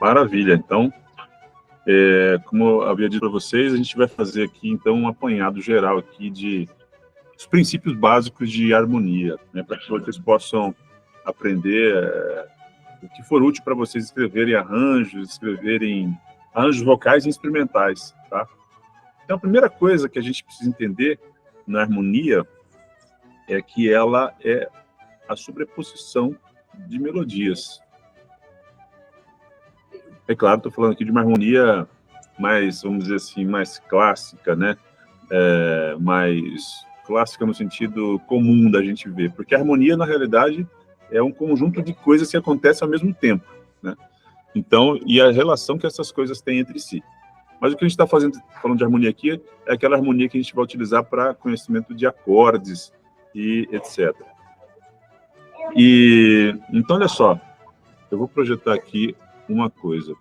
Maravilha. Então, como eu havia dito para vocês, a gente vai fazer aqui, então, um apanhado geral aqui de os princípios básicos de harmonia, né, para que vocês possam aprender o que for útil para vocês escreverem arranjos vocais e instrumentais, tá? Então, a primeira coisa que a gente precisa entender na harmonia é que ela é a sobreposição de melodias. É claro, estou falando aqui de uma harmonia mais, vamos dizer assim, mais clássica, né? Mais clássica no sentido comum da gente ver, porque a harmonia, na realidade, é um conjunto de coisas que acontecem ao mesmo tempo, né? Então, e a relação que essas coisas têm entre si. Mas o que a gente está falando de harmonia aqui é aquela harmonia que a gente vai utilizar para conhecimento de acordes e etc. Então, olha só, eu vou projetar aqui uma coisa.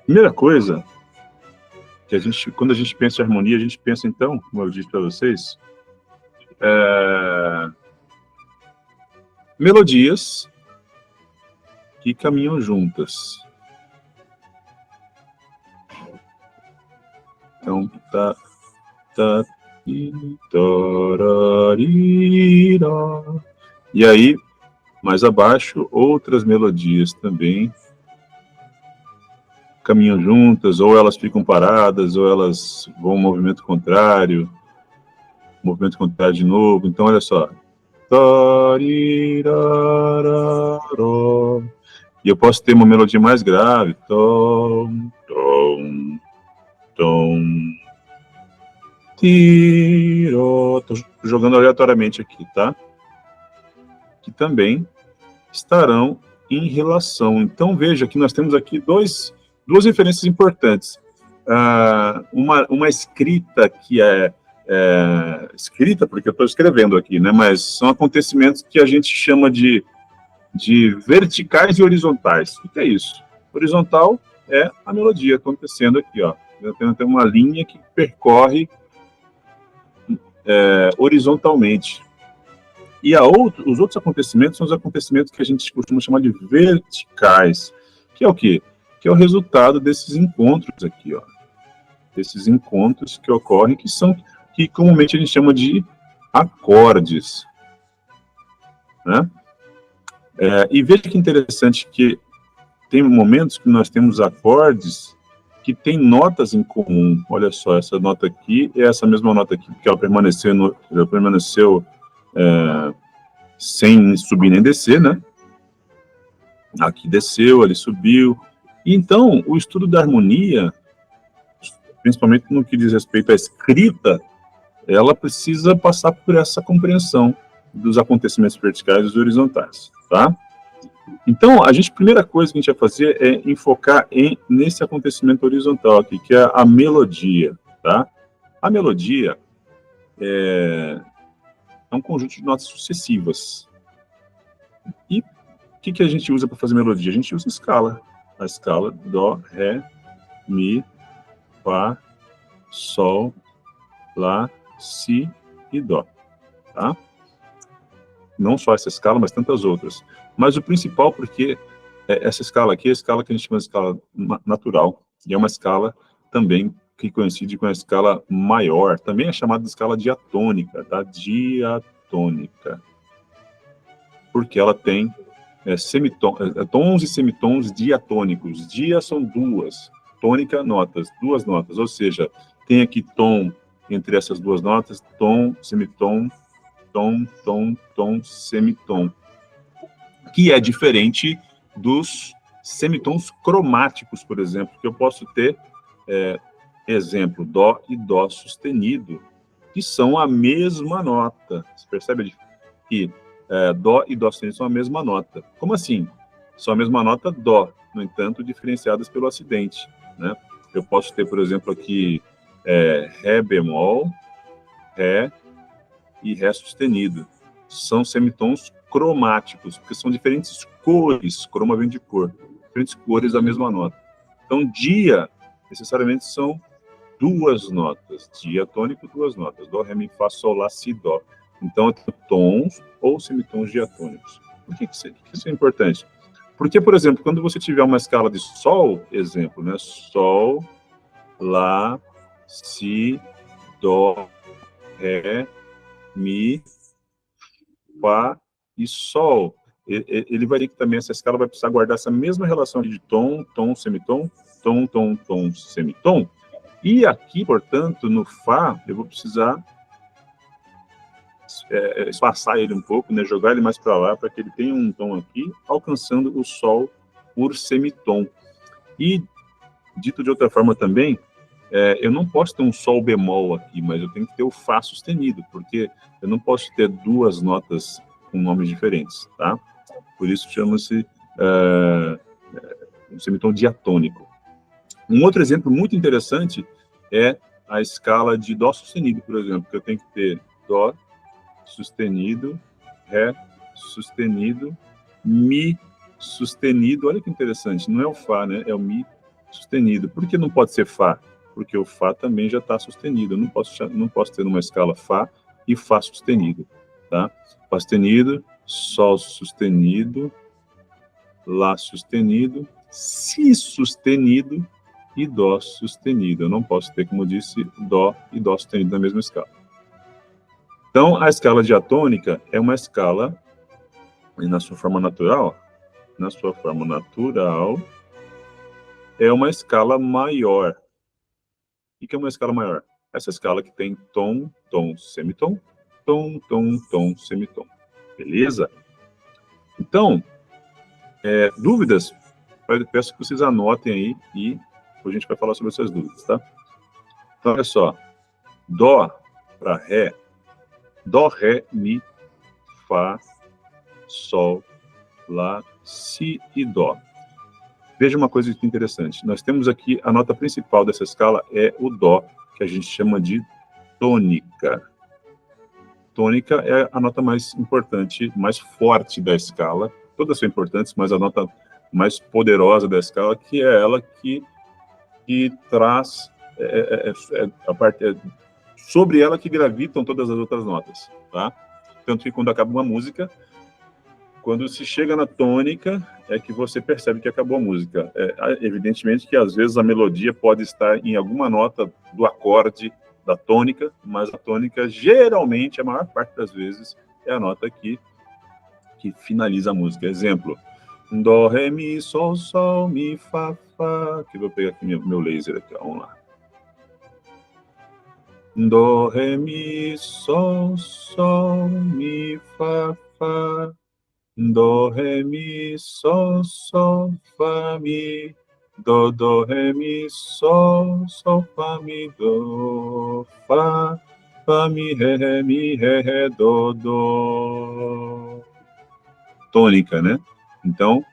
Primeira coisa, que quando a gente pensa em harmonia, a gente pensa, então, como eu disse para vocês, melodias que caminham juntas. Então, e aí, mais abaixo, outras melodias também caminham juntas, ou elas ficam paradas, ou elas vão um movimento contrário de novo. Então, olha só. E eu posso ter uma melodia mais grave. Tom, tom, tom. Estou jogando aleatoriamente aqui, tá? Que também estarão em relação. Então, veja que nós temos aqui duas referências importantes. Uma escrita que é escrita, porque eu estou escrevendo aqui, né? Mas são acontecimentos que a gente chama de verticais e horizontais. O que é isso? Horizontal é a melodia acontecendo aqui, ó. Tem uma linha que percorre horizontalmente. E os outros acontecimentos são os acontecimentos que a gente costuma chamar de verticais, que é o quê? Que é o resultado desses encontros aqui, ó. Desses encontros que ocorrem, que comumente a gente chama de acordes, né? E veja que interessante que tem momentos que nós temos acordes que têm notas em comum. Olha só, essa nota aqui é essa mesma nota aqui, porque ela permaneceu sem subir nem descer, né? Aqui desceu, ali subiu. Então, o estudo da harmonia, principalmente no que diz respeito à escrita, ela precisa passar por essa compreensão dos acontecimentos verticais e horizontais, tá? Então, a primeira coisa que a gente vai fazer é enfocar nesse acontecimento horizontal aqui, que é a melodia, tá? A melodia é um conjunto de notas sucessivas. E o que a gente usa para fazer melodia? A gente usa escala. A escala Dó, Ré, Mi, Fá, Sol, Lá, Si e Dó, tá? Não só essa escala, mas tantas outras. Mas o principal, porque essa escala aqui é a escala que a gente chama de escala natural, e é uma escala também que coincide com a escala maior, também é chamada de escala diatônica, tá? Diatônica. Porque ela tem tons e semitons diatônicos. Dia são duas, tônica, duas notas, ou seja, tem aqui tom entre essas duas notas, tom, semitom, tom, tom, tom, semitom, que é diferente dos semitons cromáticos, por exemplo, que eu posso ter, exemplo, dó e dó sustenido, que são a mesma nota. Você percebe que dó e dó sustenido são a mesma nota. Como assim? São a mesma nota dó, no entanto, diferenciadas pelo acidente, né? Eu posso ter, por exemplo, aqui ré bemol, ré e ré sustenido. São semitons cromáticos, porque são diferentes cores, croma vem de cor, diferentes cores da mesma nota. Então, dia, necessariamente, são duas notas, diatônico, duas notas, dó, ré, mi, fá, sol, lá, si, dó. Então, eu tenho tons ou semitons diatônicos. Por que isso é importante? Porque, por exemplo, quando você tiver uma escala de Sol, exemplo, né? Sol, Lá, Si, Dó, Ré, Mi, Fá e Sol. Ele vai ter que também, essa escala vai precisar guardar essa mesma relação de tom, tom, semitom, tom, tom, tom, semitom. E aqui, portanto, no Fá, eu vou precisar espaçar ele um pouco, né, jogar ele mais para lá, para que ele tenha um tom aqui, alcançando o Sol por semitom. E, dito de outra forma também, eu não posso ter um Sol bemol aqui, mas eu tenho que ter o Fá sustenido, porque eu não posso ter duas notas com nomes diferentes, tá? Por isso chama-se um semitom diatônico. Um outro exemplo muito interessante é a escala de Dó sustenido, por exemplo, que eu tenho que ter Dó sustenido, Ré sustenido, Mi sustenido. Olha que interessante, não é o Fá, né? É o Mi sustenido. Por que não pode ser Fá? Porque o Fá também já está sustenido. Eu não posso ter uma escala Fá e Fá sustenido, tá? Fá sustenido, Sol sustenido, Lá sustenido, Si sustenido e Dó sustenido. Eu não posso ter, como eu disse, Dó e Dó sustenido na mesma escala. Então, a escala diatônica é uma escala, na sua forma natural, é uma escala maior. O que é uma escala maior? Essa escala que tem tom, tom, semitom, tom, tom, tom, semitom. Beleza? Então, dúvidas? Eu peço que vocês anotem aí e a gente vai falar sobre essas dúvidas, tá? Então, olha só. Dó para Ré, Dó, Ré, Mi, Fá, Sol, Lá, Si e Dó. Veja uma coisa interessante. Nós temos aqui a nota principal dessa escala é o Dó, que a gente chama de tônica. Tônica é a nota mais importante, mais forte da escala. Todas são importantes, mas a nota mais poderosa da escala, que é ela que traz a parte sobre ela que gravitam todas as outras notas, tá? Tanto que quando acaba uma música, quando se chega na tônica, é que você percebe que acabou a música. Evidentemente que, às vezes, a melodia pode estar em alguma nota do acorde da tônica, mas a tônica, geralmente, a maior parte das vezes, é a nota que finaliza a música. Exemplo, Dó, Ré, Mi, Sol, Sol, Mi, Fá, Fá. Aqui, vou pegar aqui meu laser aqui, ó, vamos lá. Dó, Ré, Mi, Sol, Sol, Mi, Fá, Fá. Dó, Ré, Mi, Sol, Sol, Fá, Mi. Dó, Dó, Ré, Mi, Sol, Sol, Fá, Mi, Dó, Fá. Fá, Mi, Ré, Dó, Dó. Tônica, né? Então,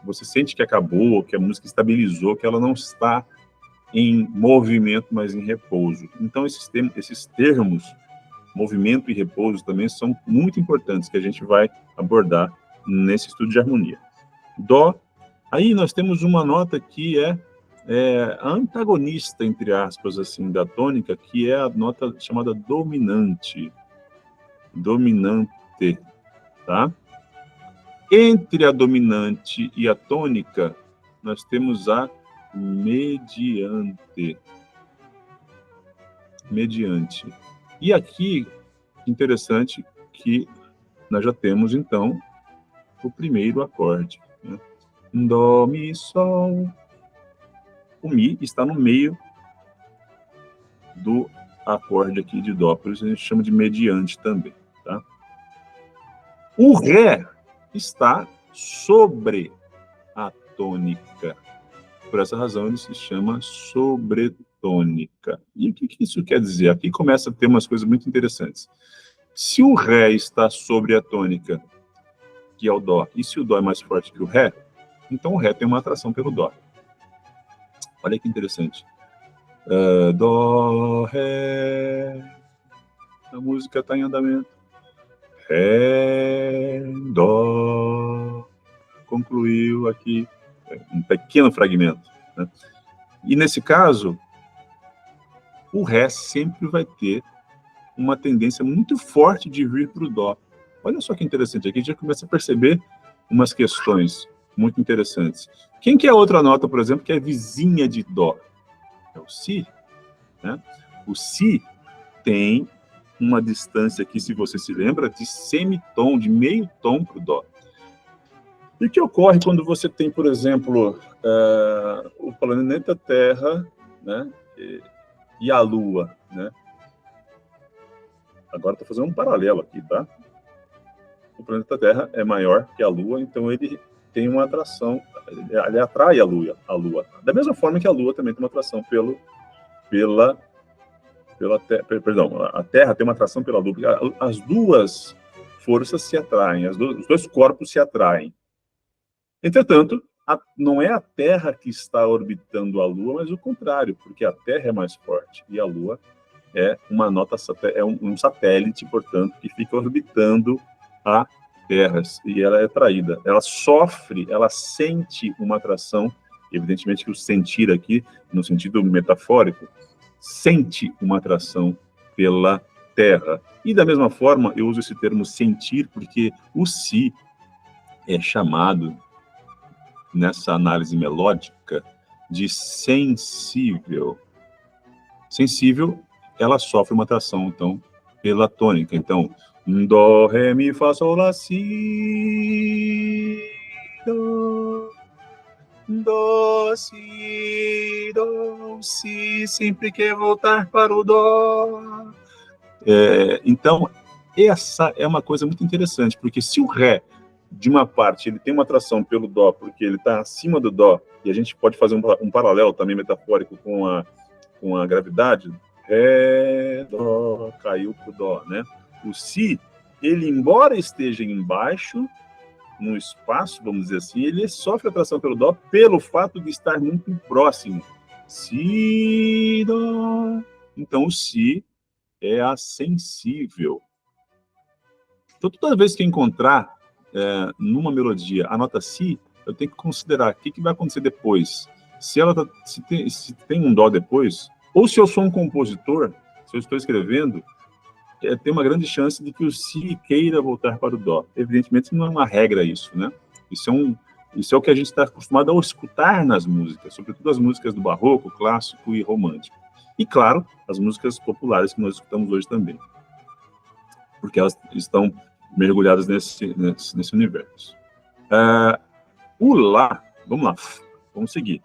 você sente que acabou, que a música estabilizou, que ela não está em movimento, mas em repouso. Então, esses termos, movimento e repouso, também são muito importantes, que a gente vai abordar nesse estudo de harmonia. Dó. Aí nós temos uma nota que é antagonista, entre aspas, assim, da tônica, que é a nota chamada dominante. Dominante, tá? Entre a dominante e a tônica, nós temos a mediante. Mediante. E aqui, interessante que nós já temos, então, o primeiro acorde, né? Dó, Mi, Sol. O Mi está no meio do acorde aqui de Dó, por isso a gente chama de mediante também, tá? O Ré está sobre a tônica. Por essa razão, ele se chama sobretônica. E o que isso quer dizer? Aqui começa a ter umas coisas muito interessantes. Se o Ré está sobre a tônica, que é o Dó, e se o Dó é mais forte que o Ré, então o Ré tem uma atração pelo Dó. Olha que interessante. Dó, Ré. A música está em andamento. Ré, Dó. Concluiu aqui um pequeno fragmento, né? E nesse caso, o Ré sempre vai ter uma tendência muito forte de vir para o Dó. Olha só que interessante, aqui a gente começa a perceber umas questões muito interessantes. Quem que é a outra nota, por exemplo, que é vizinha de Dó? É o Si, né? O Si tem uma distância aqui, se você se lembra, de semitom, de meio tom para o Dó. E o que ocorre quando você tem, por exemplo, o planeta Terra, né, e a Lua, né? Agora estou fazendo um paralelo aqui, tá? O planeta Terra é maior que a Lua, então ele tem uma atração, ele atrai a Lua. Da mesma forma que a Lua também tem uma atração perdão, a Terra tem uma atração pela Lua. As duas forças se atraem, os dois corpos se atraem. Entretanto, não é a Terra que está orbitando a Lua, mas o contrário, porque a Terra é mais forte e a Lua é um satélite, portanto, que fica orbitando a Terra e ela é atraída. Ela sofre, ela sente uma atração, evidentemente que o sentir aqui, no sentido metafórico, sente uma atração pela Terra. E da mesma forma, eu uso esse termo sentir porque o si é chamado, nessa análise melódica, de sensível. Sensível, ela sofre uma atração, então, pela tônica. Então, dó, ré, mi, fá, sol, lá, si, dó, si, dó, si, sempre quer voltar para o dó. Então, essa é uma coisa muito interessante, porque se o ré, de uma parte, ele tem uma atração pelo dó, porque ele está acima do dó, e a gente pode fazer um paralelo também metafórico com a gravidade, ré, dó, caiu pro dó, né? O si, ele, embora esteja embaixo, no espaço, vamos dizer assim, ele sofre atração pelo dó pelo fato de estar muito próximo. Si, dó. Então, o si é a sensível. Então, toda vez que eu encontrar numa melodia a nota si, eu tenho que considerar o que vai acontecer depois. Se tem um dó depois, ou se eu sou um compositor, se eu estou escrevendo, tem uma grande chance de que o si queira voltar para o dó. Evidentemente, não é uma regra isso, né? Isso é o que a gente está acostumado a escutar nas músicas, sobretudo as músicas do barroco, clássico e romântico. E, claro, as músicas populares que nós escutamos hoje também, porque elas estão mergulhadas nesse universo. O lá, vamos lá, vamos seguir.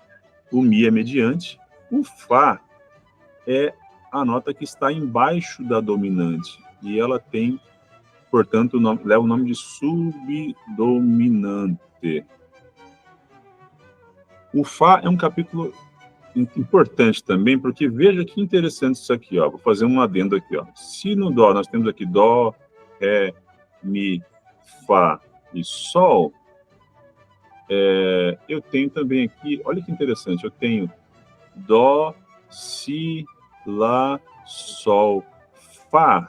O mi é mediante, o fá é a nota que está embaixo da dominante, e ela tem, portanto, leva o nome de subdominante. O fá é um capítulo importante também, porque veja que interessante isso aqui, ó. Vou fazer um adendo aqui, ó. Se no dó nós temos aqui dó, ré, mi, fá e sol, eu tenho também aqui, olha que interessante, eu tenho dó, si, lá, sol, fá.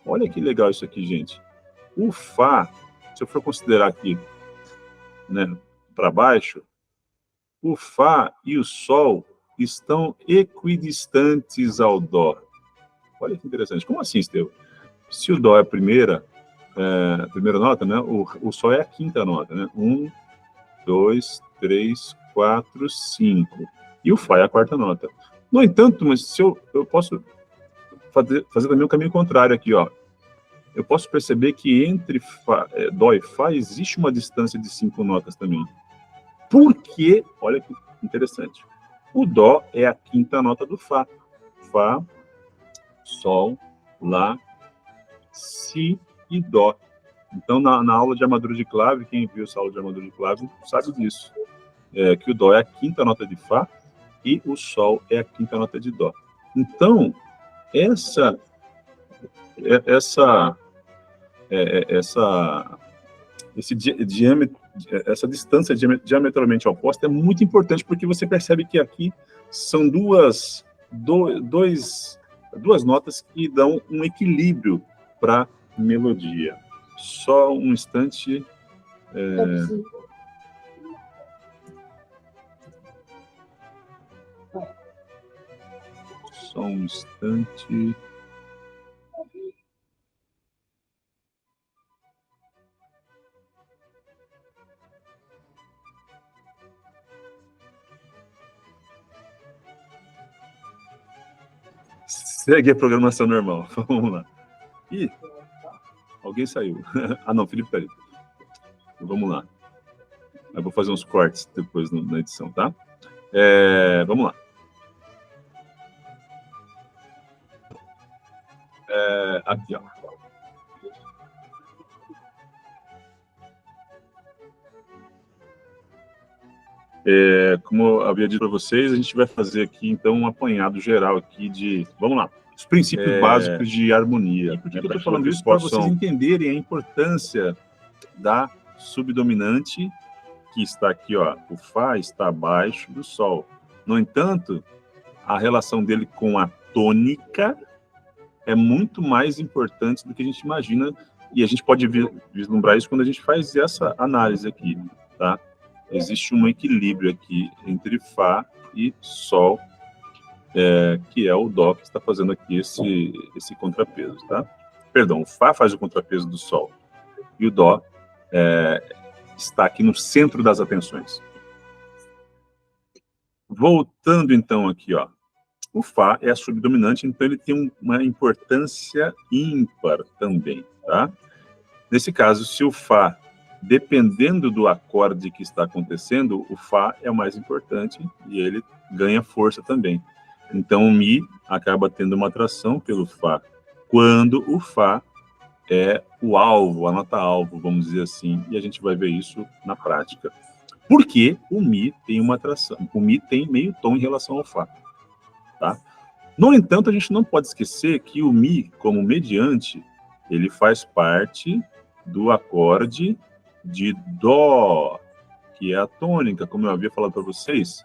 Olha que legal isso aqui, gente. O fá, se eu for considerar aqui, né, para baixo, o fá e o sol estão equidistantes ao dó. Olha que interessante. Como assim, Estevão? Se o dó é a primeira nota, né? O sol é a quinta nota, né? 1, 2, 3, 4, 5. E o fá é a quarta nota. No entanto, mas se eu posso fazer também o caminho contrário aqui, ó. Eu posso perceber que entre dó e fá existe uma distância de 5 notas também. Porque, olha que interessante, o dó é a quinta nota do fá. Fá, sol, lá, si e dó. Então, na aula de armadura de clave, quem viu essa aula de armadura de clave sabe disso. Que o dó é a quinta nota de fá e o sol é a quinta nota de dó. Então, essa essa distância diametralmente oposta é muito importante, porque você percebe que aqui são duas notas que dão um equilíbrio para a melodia. Só um instante. Só um instante. Segue a programação normal. Vamos lá. Ih, alguém saiu. Ah, não, Felipe tá ali. Vamos lá. Eu vou fazer uns cortes depois na edição, tá? Vamos lá. Aqui, ó. Como eu havia dito para vocês, a gente vai fazer aqui, então, um apanhado geral aqui de... Vamos lá. Os princípios básicos de harmonia. E por que eu estou falando isso? Para vocês entenderem a importância da subdominante, que está aqui, ó. O Fá está abaixo do Sol. No entanto, a relação dele com a tônica é muito mais importante do que a gente imagina, e a gente pode vislumbrar isso quando a gente faz essa análise aqui, tá? Existe um equilíbrio aqui entre Fá e Sol, que é o Dó que está fazendo aqui esse contrapeso, tá? Perdão, o Fá faz o contrapeso do Sol, e o Dó está aqui no centro das atenções. Voltando, então, aqui, ó. O Fá é a subdominante, então ele tem uma importância ímpar também, tá? Nesse caso, se o Fá, dependendo do acorde que está acontecendo, o Fá é o mais importante e ele ganha força também. Então, o Mi acaba tendo uma atração pelo Fá, quando o Fá é o alvo, a nota-alvo, vamos dizer assim, e a gente vai ver isso na prática. Porque o Mi tem uma atração, o Mi tem meio tom em relação ao Fá. Tá? No entanto, a gente não pode esquecer que o Mi, como mediante, ele faz parte do acorde de Dó, que é a tônica, como eu havia falado para vocês.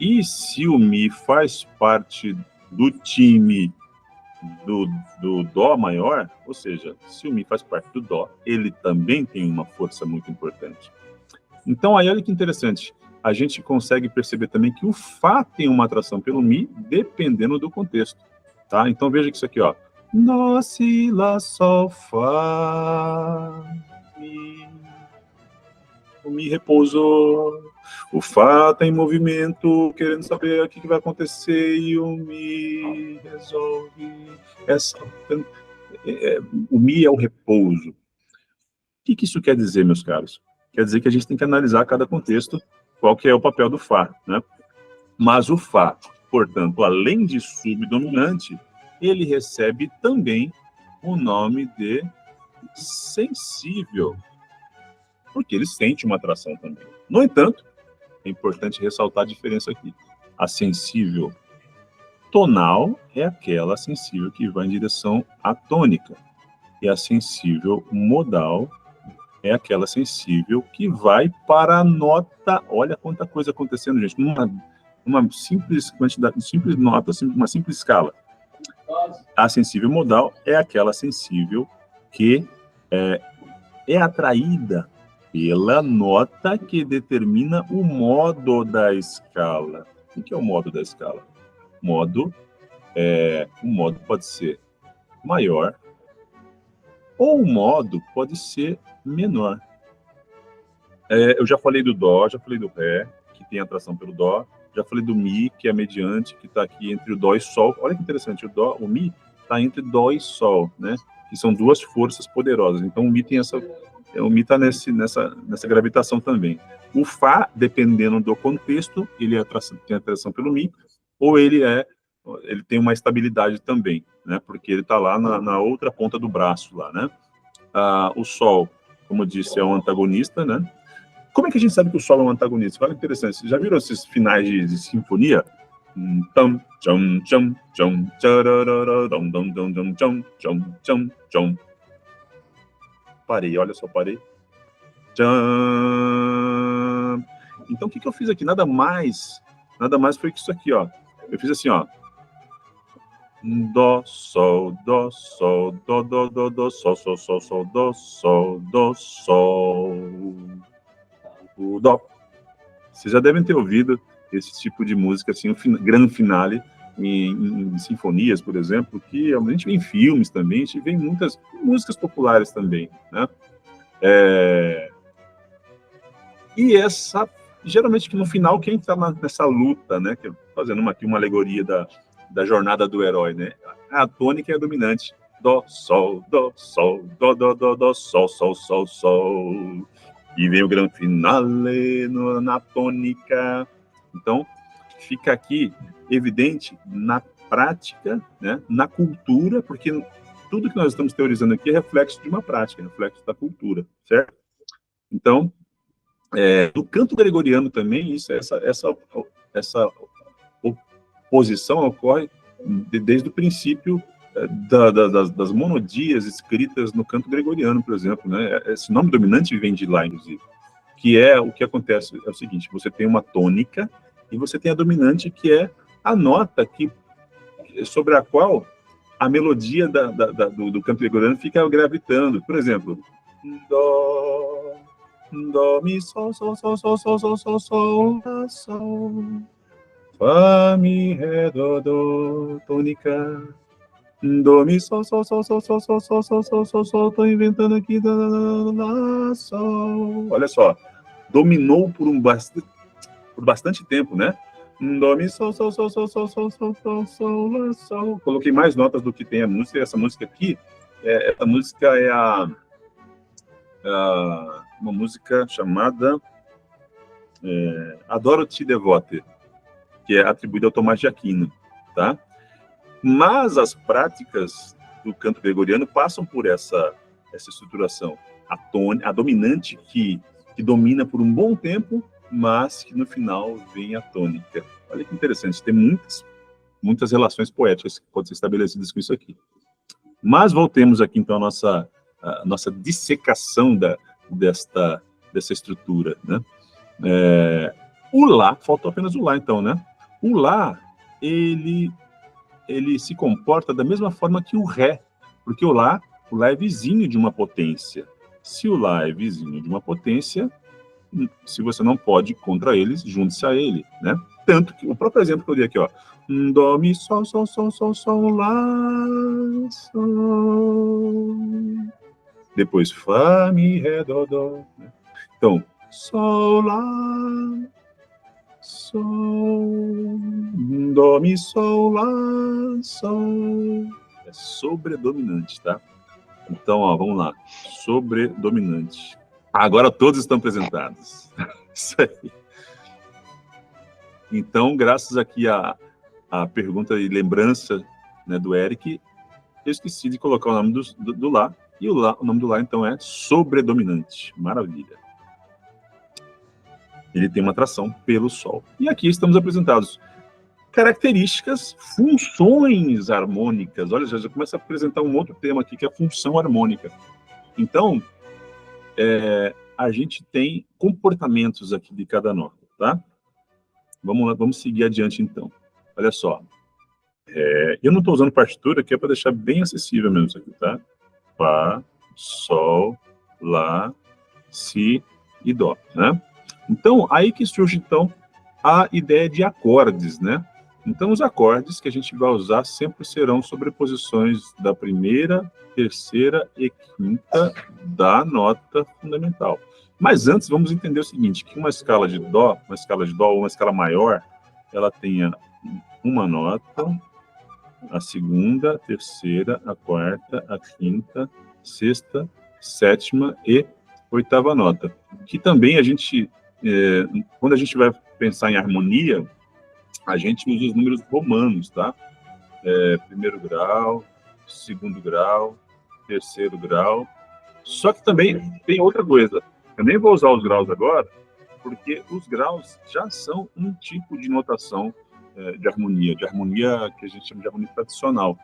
E se o Mi faz parte do time do Dó maior, ou seja, se o Mi faz parte do Dó, ele também tem uma força muito importante. Então, aí olha que interessante. A gente consegue perceber também que o Fá tem uma atração pelo Mi, dependendo do contexto, tá? Então, veja que isso aqui, ó. Dó, Si, Lá, Sol, Fá, Mi. O Mi repousou, o Fá está em movimento, querendo saber o que vai acontecer, e o Mi resolve o Mi é o repouso. O que isso quer dizer, meus caros? Quer dizer que a gente tem que analisar cada contexto, qual que é o papel do Fá, né? Mas o Fá, portanto, além de subdominante, ele recebe também o nome de sensível, porque ele sente uma atração também. No entanto, é importante ressaltar a diferença aqui. A sensível tonal é aquela sensível que vai em direção à tônica, e a sensível modal é aquela sensível que vai para a nota. Olha quanta coisa acontecendo, gente, numa simples quantidade, simples nota, uma simples escala. A sensível modal é aquela sensível que é atraída pela nota que determina o modo da escala. O que é o modo da escala? O modo pode ser maior ou o modo pode ser menor. Eu já falei do Dó, já falei do Ré, que tem atração pelo Dó, já falei do Mi, que é mediante, que está aqui entre o Dó e Sol. Olha que interessante, o Mi está entre Dó e Sol, né? Que são duas forças poderosas. Então, o Mi tem o Mi está nessa gravitação também. O Fá, dependendo do contexto, ele tem atração pelo Mi, ou ele tem uma estabilidade também, né? Porque ele está lá na outra ponta do braço, lá, né? O Sol, como eu disse, é um antagonista, né? Como é que a gente sabe que o Sol é um antagonista? Olha que interessante. Vocês já viram esses finais de sinfonia? Parei, olha só, parei. Então, o que eu fiz aqui? Nada mais foi que isso aqui, ó. Eu fiz assim, ó. Dó, Sol, Dó, Sol, Dó, Dó, Dó, Dó, Sol, Sol, Sol, Sol, Dó, Sol, Dó, Sol, o Dó. Vocês já devem ter ouvido esse tipo de música, assim, o grande finale em sinfonias, por exemplo, que a gente vê em filmes também, a gente vê em muitas músicas populares também, né? E geralmente no final, quem está nessa luta, né, fazendo aqui uma alegoria da jornada do herói, né? A tônica é a dominante. Dó, sol, dó, sol, dó, dó, dó, dó, sol, sol, sol, sol. E vem o grande finale na tônica. Então, fica aqui evidente na prática, né, na cultura, porque tudo que nós estamos teorizando aqui é reflexo de uma prática, reflexo da cultura, certo? Então, no canto gregoriano também, essa oposição ocorre desde o princípio das monodias escritas no canto gregoriano, por exemplo, né? Esse nome dominante vem de lá, inclusive, que é o que acontece, é o seguinte, você tem uma tônica e você tem a dominante, que é a nota sobre a qual a melodia do canto gregoriano fica gravitando. Por exemplo, dó, dó, mi, sol, sol, sol, sol, sol, sol, sol, sol, lá, sol, fá, mi, ré, dó, dó, tônica, dó, mi, sol, sol, sol, sol, sol, sol, sol, sol, sol, sol, sol, tô inventando aqui, lá, sol. Olha só, dominou por bastante tempo, né? Dó, mi, sol, sol, sol, sol, sol, sol, sol, sol, sol, lá, sol. Coloquei mais notas do que tem a música. Essa música aqui, essa música é uma música chamada Adoro-te Devote, que é atribuída ao Tomás de Aquino, tá? Mas as práticas do canto gregoriano passam por essa estruturação. A dominante que domina por um bom tempo, mas que no final vem a tônica. Olha que interessante, tem muitas relações poéticas que podem ser estabelecidas com isso aqui. Mas voltemos aqui, então, à nossa dissecação dessa estrutura, né? O Lá, faltou apenas o Lá, então, né? O Lá, ele se comporta da mesma forma que o Ré, porque o Lá é vizinho de uma potência. Se o Lá é vizinho de uma potência, se você não pode ir contra eles, junte-se a ele, né? Tanto que o próprio exemplo que eu dei aqui, ó, dó, mi, sol, sol, sol, sol, sol, lá, sol, depois fá, mi, ré, dó, dó, né? Então, sol, lá, sol, dó, mi, sol, lá, sol, é sobredominante, tá? Então, ó, vamos lá, sobredominante. Agora todos estão apresentados. Isso aí. Então, graças aqui à pergunta e lembrança, né, do Eric, eu esqueci de colocar o nome do Lá, e o nome do Lá, então, é sobredominante. Maravilha. Ele tem uma atração pelo Sol. E aqui estamos apresentados características, funções harmônicas. Olha, já começa a apresentar um outro tema aqui, que é a função harmônica. Então, a gente tem comportamentos aqui de cada nota, tá? Vamos lá, vamos seguir adiante, então. Olha só. Eu não estou usando partitura, que é para deixar bem acessível mesmo isso aqui, tá? Fá, Sol, Lá, Si e Dó, né? Então, aí que surge, então, a ideia de acordes, né? Então, os acordes que a gente vai usar sempre serão sobreposições da primeira, terceira e quinta da nota fundamental. Mas antes, vamos entender o seguinte, que uma escala de Dó ou uma escala maior, ela tenha uma nota, a segunda, a terceira, a quarta, a quinta, sexta, sétima e oitava nota. Que também a gente, quando a gente vai pensar em harmonia, a gente usa os números romanos, tá? Primeiro grau, segundo grau, terceiro grau. Só que também tem outra coisa. Eu nem vou usar os graus agora, porque os graus já são um tipo de notação de harmonia que a gente chama de harmonia tradicional.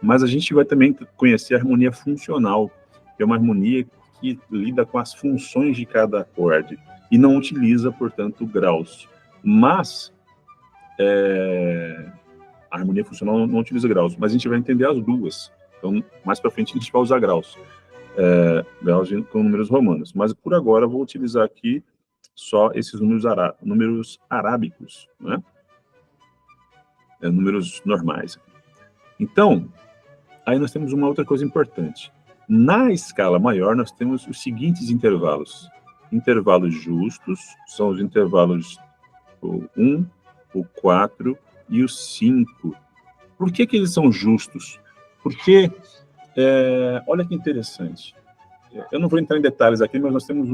Mas a gente vai também conhecer a harmonia funcional, que é uma harmonia que lida com as funções de cada acorde e não utiliza, portanto, graus. Mas a harmonia funcional não utiliza graus, mas a gente vai entender as duas. Então, mais para frente, a gente vai usar graus. Graus com números romanos. Mas, por agora, eu vou utilizar aqui só esses números arábicos, né? Números normais. Então, aí nós temos uma outra coisa importante. Na escala maior, nós temos os seguintes intervalos. Intervalos justos, são os intervalos o 1, o 4 e o 5. Por que eles são justos? Porque, olha que interessante, eu não vou entrar em detalhes aqui, mas nós temos eu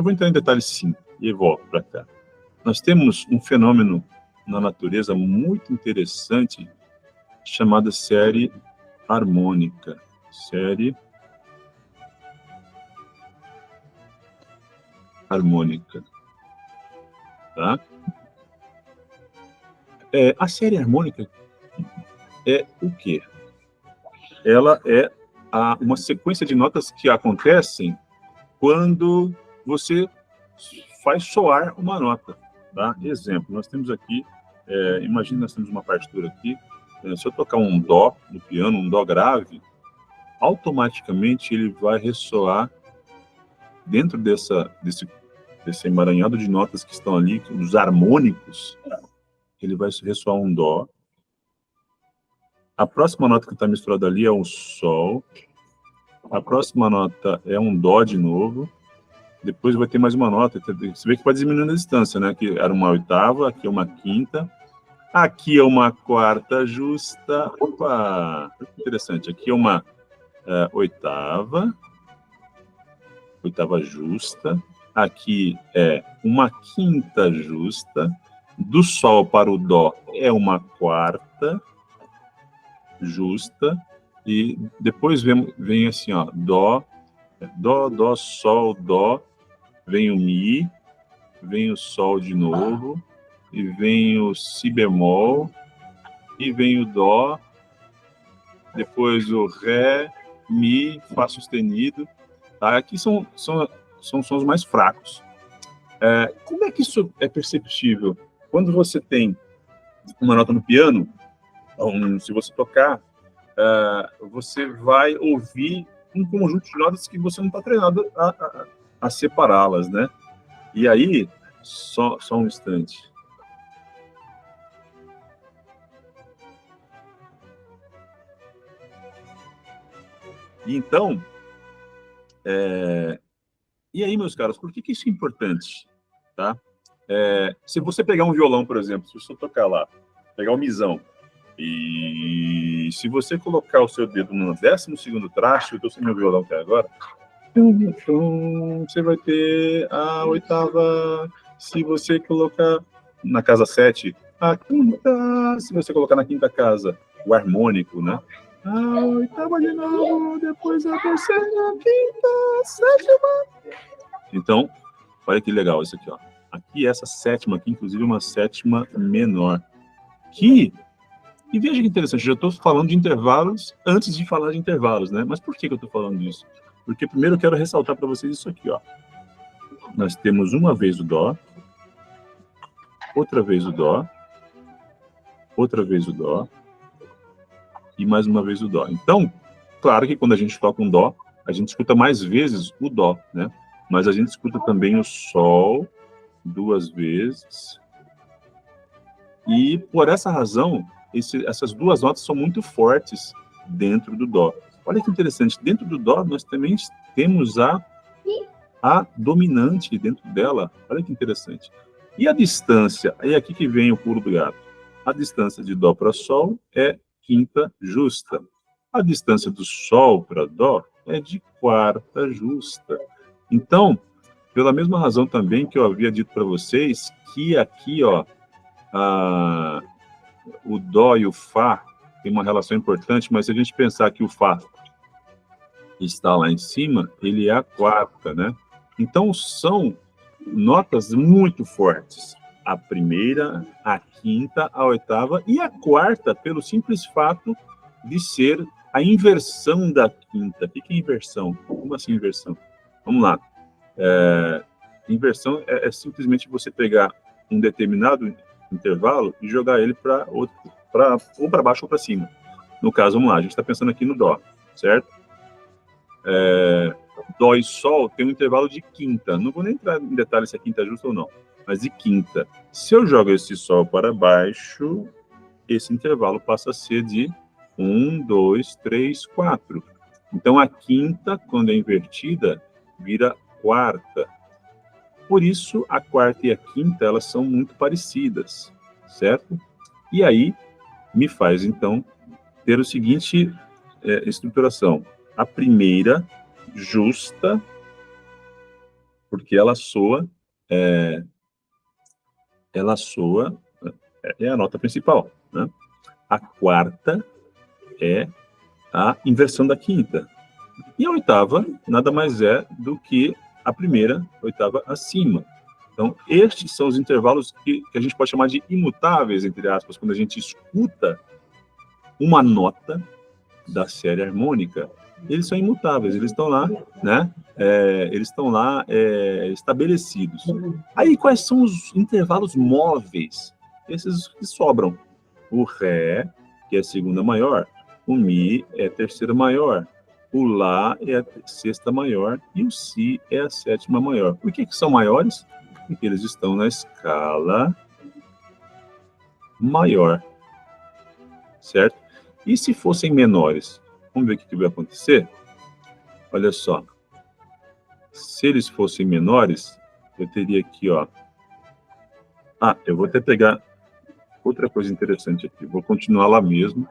vou entrar em detalhes sim, e volto para cá. Nós temos um fenômeno na natureza muito interessante, chamada série harmônica. Série harmônica. Tá? A série harmônica é o quê? Ela é uma sequência de notas que acontecem quando você faz soar uma nota. Tá? Exemplo, nós temos aqui, imagina, nós temos uma partitura aqui, se eu tocar um dó no piano, um dó grave, automaticamente ele vai ressoar dentro desse emaranhado de notas que estão ali, os harmônicos, ele vai ressoar um dó. A próxima nota que está misturada ali é um sol. A próxima nota é um dó de novo. Depois vai ter mais uma nota. Você vê que vai diminuindo a distância, né? Aqui era uma oitava, aqui é uma quinta. Aqui é uma quarta justa. Opa! Interessante. Aqui é uma oitava justa. Aqui é uma quinta justa. Do sol para o dó é uma quarta justa. E depois vem assim, ó, dó, sol, dó. Vem o mi, vem o sol de novo, e vem o si bemol, e vem o dó, depois o ré, mi, fá sustenido. Tá? Aqui são sons mais fracos. Como é que isso é perceptível? Quando você tem uma nota no piano, se você tocar, você vai ouvir um conjunto de notas que você não está treinado a separá-las, né? E aí, só um instante. E então, e aí, meus caros, por que isso é importante? Tá? Se você pegar um violão, por exemplo, se você tocar lá, pegar o misão, e se você colocar o seu dedo no 12º traste, eu estou sem meu violão até agora, você vai ter a oitava. Se você colocar na casa 7, a quinta. Se você colocar na quinta casa, o harmônico, né? A oitava de novo, depois a terceira, a quinta, a sétima. Então, olha que legal isso aqui, ó. Aqui essa sétima aqui, inclusive uma sétima menor. E veja que interessante, eu já estou falando de intervalos antes de falar de intervalos, né? Mas por que eu estou falando disso? Porque primeiro eu quero ressaltar para vocês isso aqui, ó. Nós temos uma vez o dó, outra vez o dó, outra vez o dó e mais uma vez o dó. Então, claro que quando a gente toca um dó, a gente escuta mais vezes o dó, né? Mas a gente escuta também o sol 2 vezes. E por essa razão, essas duas notas são muito fortes dentro do dó. Olha que interessante, dentro do dó nós também temos a dominante dentro dela. Olha que interessante. E a distância, é aqui que vem o pulo do gato. A distância de dó para sol é quinta justa. A distância do sol para dó é de quarta justa. Então, pela mesma razão também que eu havia dito para vocês, que aqui, ó, o dó e o fá tem uma relação importante, mas se a gente pensar que o fá está lá em cima, ele é a quarta, né? Então, são notas muito fortes. A primeira, a quinta, a oitava e a quarta, pelo simples fato de ser a inversão da quinta. O que é inversão? Como assim inversão? Vamos lá. Inversão é simplesmente você pegar um determinado intervalo e jogar ele para outro, ou para baixo ou para cima. No caso, vamos lá, a gente está pensando aqui no dó, certo? Dó e sol tem um intervalo de quinta. Não vou nem entrar em detalhes se a quinta é justa ou não, mas de quinta. Se eu jogo esse sol para baixo, esse intervalo passa a ser de 1, 2, 3, 4. Então, a quinta, quando é invertida, vira quarta. Por isso, a quarta e a quinta, elas são muito parecidas, certo? E aí me faz, então, ter o seguinte estruturação. A primeira, justa, porque ela soa, é a nota principal, né? A quarta é a inversão da quinta. E a oitava nada mais é do que a primeira oitava acima. Então, estes são os intervalos que a gente pode chamar de imutáveis, entre aspas, quando a gente escuta uma nota da série harmônica. Eles são imutáveis, eles estão lá, né? Eles estão lá estabelecidos. Aí, quais são os intervalos móveis? Esses que sobram. O Ré, que é a segunda maior, o Mi é a terceira maior, o Lá é a sexta maior e o Si é a sétima maior. Por que são maiores? Porque eles estão na escala maior, certo? E se fossem menores? Vamos ver o que vai acontecer? Olha só. Se eles fossem menores, eu teria aqui, ó. Eu vou até pegar outra coisa interessante aqui. Vou continuar lá mesmo.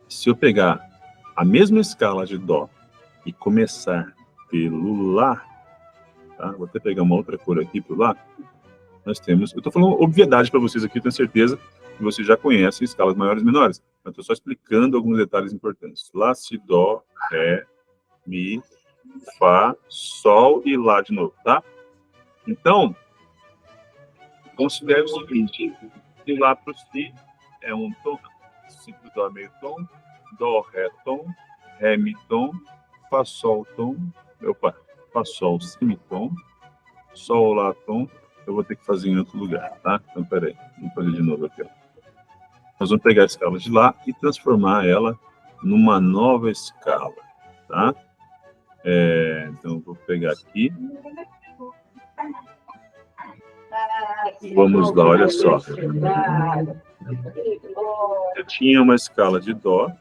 Se eu pegar a mesma escala de Dó e começar pelo Lá, tá? Vou até pegar uma outra cor aqui pro Lá. Nós temos... Eu estou falando obviedade para vocês aqui, tenho certeza que vocês já conhecem escalas maiores e menores. Eu estou só explicando alguns detalhes importantes. Lá, Si, Dó, Ré, Mi, Fá, Sol e Lá de novo, tá? Então, considere o seguinte, de Lá para o Si é um tom, Si para o Dó é meio tom, Dó, Ré, Mi, tom, Fá, Sol, tom, Fá, Sol, semitom, Sol, Lá, tom. Eu vou ter que fazer em outro lugar, tá? Então, peraí, vamos fazer de novo aqui, ó. Nós vamos pegar a escala de Lá e transformar ela numa nova escala, tá? Então, eu vou pegar aqui. Vamos lá, olha só. Eu tinha uma escala de Dó,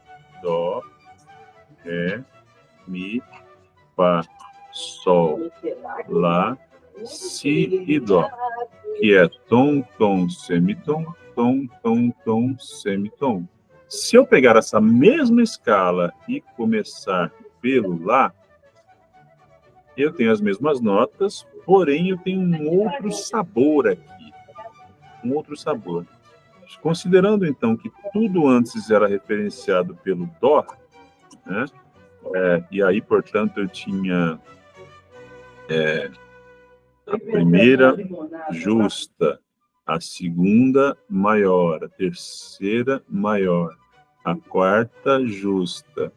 Ré, Mi, Fá, Sol, Lá, Si e Dó, que é tom, tom, semitom, tom, tom, tom, semitom. Se eu pegar essa mesma escala e começar pelo Lá, eu tenho as mesmas notas, porém eu tenho um outro sabor aqui. Um outro sabor. Considerando, então, que tudo antes era referenciado pelo Dó, né? E aí, portanto, eu tinha a primeira justa, a segunda maior, a terceira maior, a quarta justa,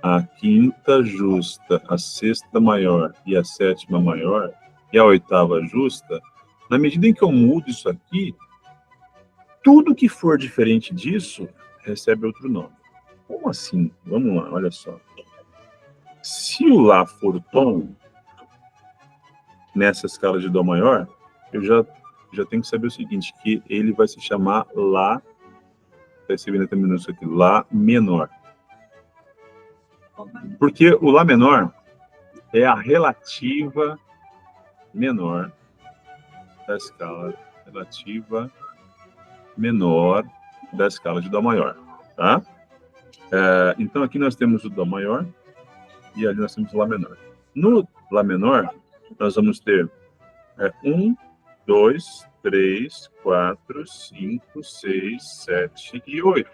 a quinta justa, a sexta maior e a sétima maior, e a oitava justa. Na medida em que eu mudo isso aqui, tudo que for diferente disso recebe outro nome. Como assim? Vamos lá, olha só. Se o Lá for o tom, nessa escala de Dó maior, eu já tenho que saber o seguinte, que ele vai se chamar Lá, está recebendo a terminação aqui, Lá menor. Porque o Lá menor é a relativa menor da escala relativa menor da escala de Dó maior, tá? Então, aqui nós temos o Dó maior e ali nós temos o Lá menor. No Lá menor, nós vamos ter 1, 2, 3, 4, 5, 6, 7 e 8.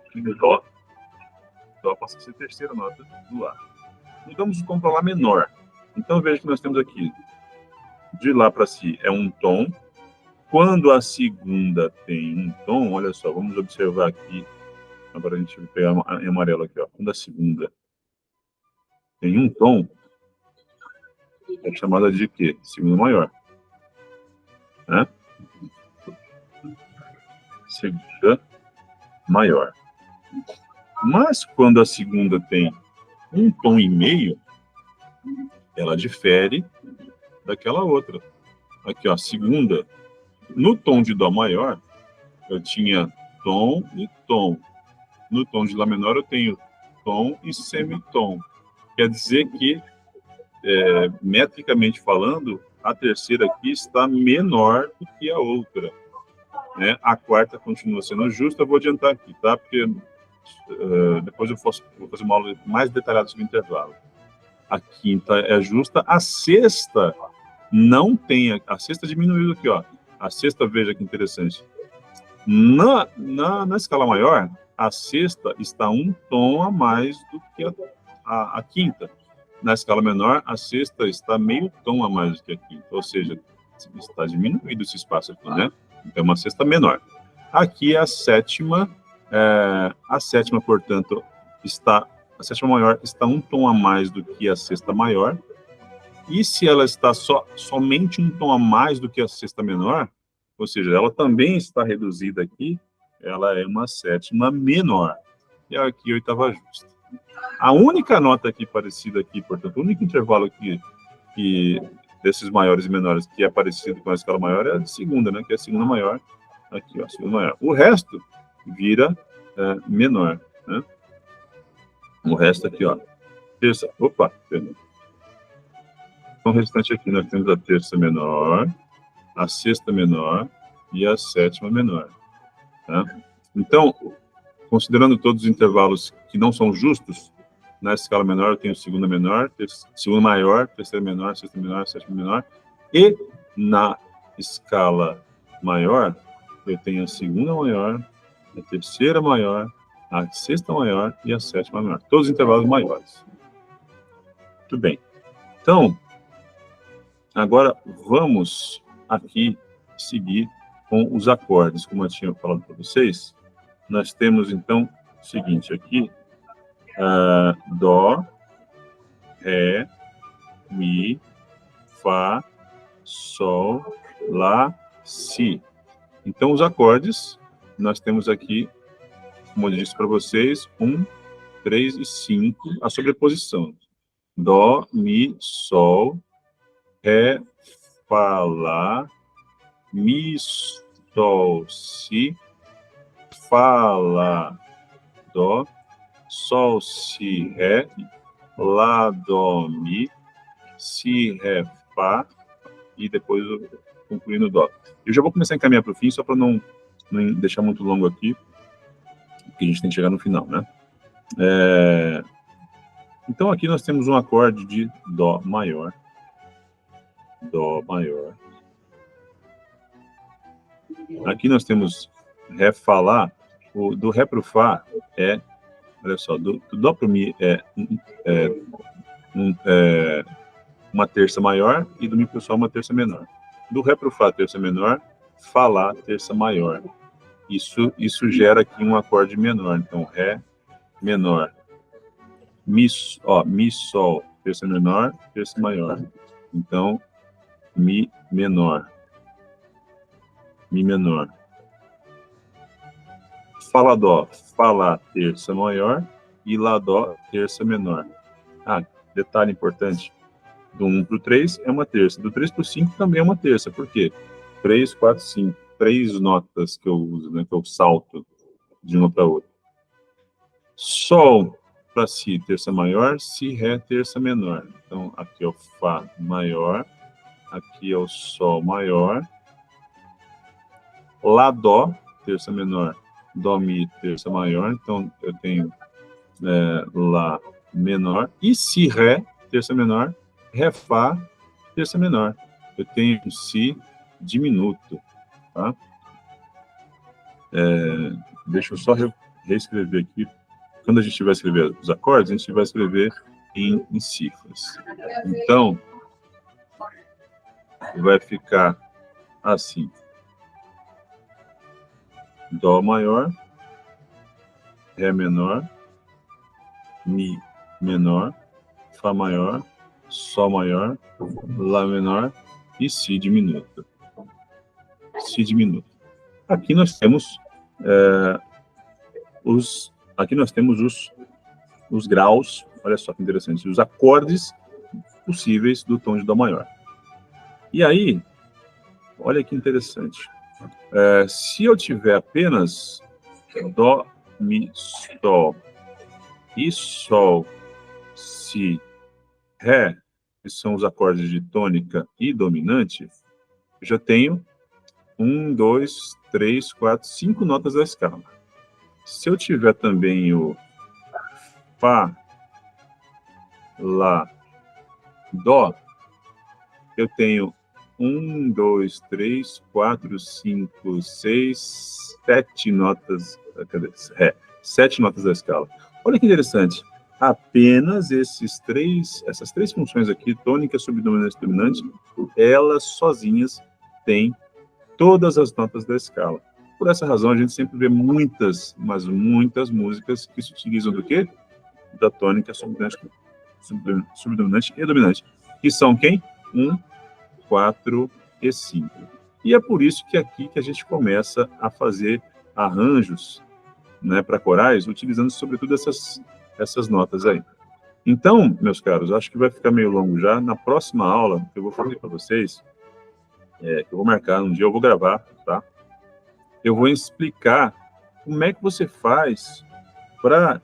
Aqui no Dó. Dó passa a ser a terceira nota do Lá. Mudamos o tom para Lá menor. Então, veja que nós temos aqui, de Lá para Si, é um tom. Quando a segunda tem um tom, olha só, vamos observar aqui. Agora a gente vai pegar em amarelo aqui, ó. Quando a segunda tem um tom, é chamada de quê? Segunda maior. Né? Segunda maior. Mas quando a segunda tem um tom e meio, ela difere daquela outra. Aqui, ó, segunda. No tom de Dó maior, eu tinha tom e tom. No tom de Lá menor, eu tenho tom e semitom. Quer dizer que, metricamente falando, a terceira aqui está menor do que a outra. né? A quarta continua sendo justa. Eu vou adiantar aqui, tá? Porque depois vou fazer uma aula mais detalhada sobre intervalo. A quinta é justa. A sexta não tem... A sexta diminuiu aqui, ó. A sexta, veja que interessante. Na escala maior, a sexta está um tom a mais do que a quinta. Na escala menor, a sexta está meio tom a mais do que a quinta. Ou seja, está diminuído esse espaço aqui, né? Então, uma sexta menor. Aqui, a sétima, portanto, a sétima maior está um tom a mais do que a sexta maior. E se ela está somente um tom a mais do que a sexta menor, ou seja, ela também está reduzida aqui, ela é uma sétima menor. E aqui, oitava justa. A única nota aqui parecida aqui, portanto, o único intervalo aqui desses maiores e menores que é parecido com a escala maior é a de segunda, né? Que é a segunda maior. Aqui, ó, a segunda maior. O resto vira menor, né? O resto aqui, ó. Terça. Opa, perdão. Então, o restante aqui nós temos a terça menor, a sexta menor e a sétima menor. Tá? Então, considerando todos os intervalos que não são justos, na escala menor eu tenho segunda menor, segunda maior, terceira menor, sexta menor, sétima menor. E na escala maior, eu tenho a segunda maior, a terceira maior, a sexta maior e a sétima maior. Todos os intervalos maiores. Muito bem. Então, agora vamos aqui seguir com os acordes, como eu tinha falado para vocês. Nós temos, então, o seguinte aqui, Dó, Ré, Mi, Fá, Sol, Lá, Si. Então, os acordes, nós temos aqui, como eu disse para vocês, 1, 3 e 5, a sobreposição. Dó, Mi, Sol, Ré, Fá, Lá, Mi, Sol, Si, Fá, Lá, Dó, Sol, Si, Ré, Lá, Dó, Mi, Si, Ré, Fá, e depois eu concluir no Dó. Eu já vou começar a encaminhar para o fim, só para não deixar muito longo aqui, porque a gente tem que chegar no final, né? Então, aqui nós temos um acorde de Dó maior. Dó maior. Aqui nós temos Ré, Fá, Lá. Do Ré para o Fá é... Olha só, do Dó para o Mi uma terça maior e do Mi para o Sol uma terça menor. Do Ré para o Fá, terça menor, Fá, Lá, terça maior. Isso gera aqui um acorde menor. Então, Ré menor. Mi, Sol, terça menor, terça maior. Então, Mi menor. Mi menor. Fá, Lá, Dó. Fá, Lá, terça maior e Lá, Dó, terça menor. Detalhe importante. Do 1 para o 3 é uma terça. Do 3 para o 5 também é uma terça. Por quê? 3, 4, 5. 3 notas que eu uso, né? Que eu salto de uma para outra. Sol para Si, terça maior. Si, Ré, terça menor. Então, aqui é o Fá maior. Aqui é o Sol maior. Lá, Dó, terça menor. Dó, Mi, terça maior. Então, eu tenho Lá menor. E Si, Ré, terça menor. Ré, Fá, terça menor. Eu tenho um Si diminuto, tá? Deixa eu só reescrever aqui. Quando a gente vai escrever os acordes, a gente vai escrever em cifras. Então, vai ficar assim. Dó maior, Ré menor, Mi menor, Fá maior, Sol maior, Lá menor e Si diminuto. Si diminuto. Aqui nós temos os graus, olha só que interessante, os acordes possíveis do tom de Dó maior. E aí, olha que interessante. Se eu tiver apenas Dó, Mi, Sol e Sol, Si, Ré, que são os acordes de tônica e dominante, eu já tenho 1, 2, 3, 4, 5 notas da escala. Se eu tiver também o Fá, Lá, Dó, eu tenho 1, 2, 3, 4, 5, 6, 7 notas. Cadê? 7 notas da escala. Olha que interessante. Apenas essas três funções aqui, tônica, subdominante e dominante, elas sozinhas têm todas as notas da escala. Por essa razão, a gente sempre vê muitas, mas muitas músicas que se utilizam do quê? Da tônica, subdominante e dominante. Que são quem? 1, 4 e 5. E é por isso que aqui que a gente começa a fazer arranjos, né, para corais, utilizando sobretudo essas notas aí. Então, meus caros, acho que vai ficar meio longo já. Na próxima aula que eu vou fazer para vocês, que eu vou marcar um dia, eu vou gravar, tá? Eu vou explicar como é que você faz para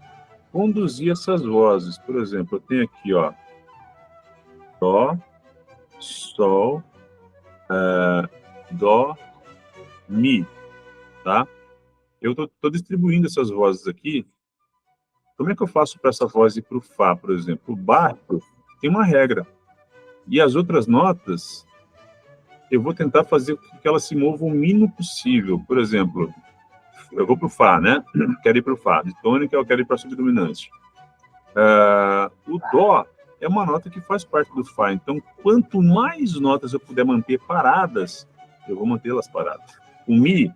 conduzir essas vozes. Por exemplo, eu tenho aqui, ó, Dó, Sol, Dó, Mi, tá? Eu tô distribuindo essas vozes aqui. Como é que eu faço para essa voz ir para o Fá, por exemplo? O baixo tem uma regra. E as outras notas, eu vou tentar fazer com que elas se movam o mínimo possível. Por exemplo, eu vou para o Fá, né? Quero ir para o Fá. De tônica, eu quero ir para subdominante. O Dó é uma nota que faz parte do Fá. Então, quanto mais notas eu puder manter paradas, eu vou mantê-las paradas. O Mi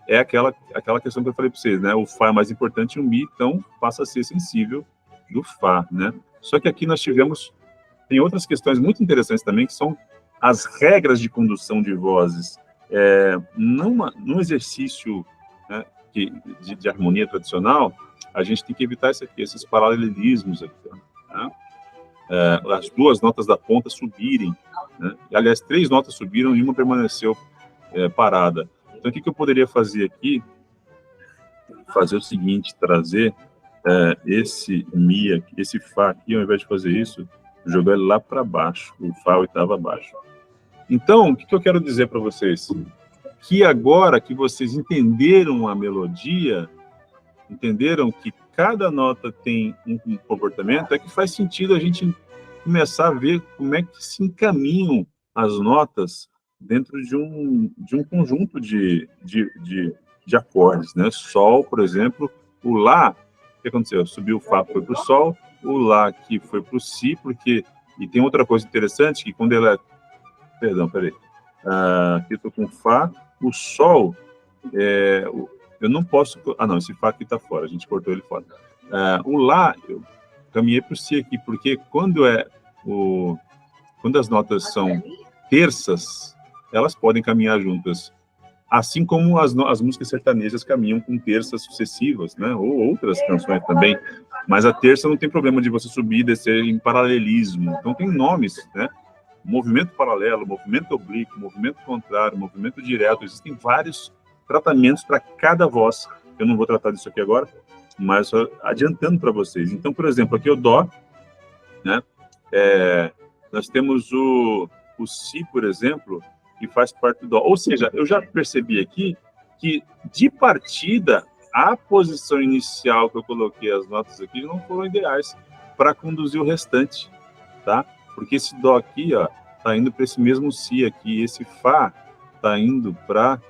é aquela questão que eu falei para vocês, né? O Fá é mais importante, o Mi, então, passa a ser sensível do Fá, né? Só que aqui nós tem outras questões muito interessantes também, que são as regras de condução de vozes. Num exercício, né, de harmonia tradicional, a gente tem que evitar esses paralelismos aqui, né? As duas notas da ponta subirem, né? Aliás, 3 notas subiram e uma permaneceu parada. Então, o que eu poderia fazer aqui? Fazer o seguinte, trazer esse Mi aqui, esse Fá aqui, ao invés de fazer isso, jogar ele lá para baixo, o Fá oitava abaixo. Então, o que eu quero dizer para vocês? Que agora que vocês entenderam a melodia, entenderam que cada nota tem um comportamento, é que faz sentido a gente começar a ver como é que se encaminham as notas dentro de um conjunto de acordes, né? Sol, por exemplo, o Lá, o que aconteceu? Subiu o Fá, foi para o Sol, o Lá aqui foi para o Si, porque... E tem outra coisa interessante, que quando ela... Perdão, peraí. Aqui eu estou com Fá, o Sol, eu não posso... Ah, não, esse Fá aqui está fora, a gente cortou ele fora. O Lá, eu caminhei para o Si aqui, porque quando as notas são terças, elas podem caminhar juntas. Assim como as músicas sertanejas caminham com terças sucessivas, né? Ou outras canções também. Mas a terça não tem problema de você subir e descer em paralelismo. Então tem nomes, né? Movimento paralelo, movimento oblíquo, movimento contrário, movimento direto. Existem vários tratamentos para cada voz. Eu não vou tratar disso aqui agora, mas só adiantando para vocês. Então, por exemplo, aqui o Dó, né? Nós temos o Si, por exemplo, que faz parte do Dó. Ou seja, eu já percebi aqui que, de partida, a posição inicial que eu coloquei as notas aqui não foram ideais para conduzir o restante, tá? Porque esse Dó aqui, ó, tá indo para esse mesmo Si aqui, esse Fá tá indo para...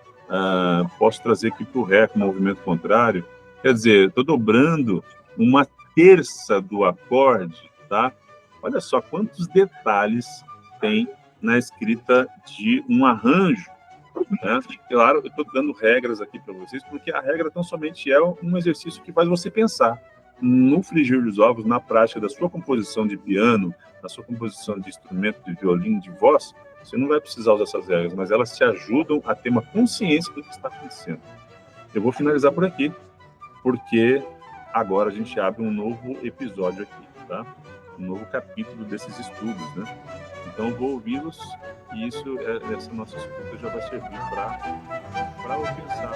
posso trazer aqui para o Ré com movimento contrário. Quer dizer, estou dobrando uma terça do acorde, tá? Olha só quantos detalhes tem na escrita de um arranjo, né? Claro, eu estou dando regras aqui para vocês, porque a regra tão somente é um exercício que faz você pensar no frigir dos ovos, na prática da sua composição de piano, na sua composição de instrumento, de violino, de voz. Você não vai precisar usar essas regras, mas elas te ajudam a ter uma consciência do que está acontecendo. Eu vou finalizar por aqui, porque agora a gente abre um novo episódio aqui, tá? Um novo capítulo desses estudos, né? Então, eu vou ouvi-los e essa nossa escuta já vai servir para eu pensar.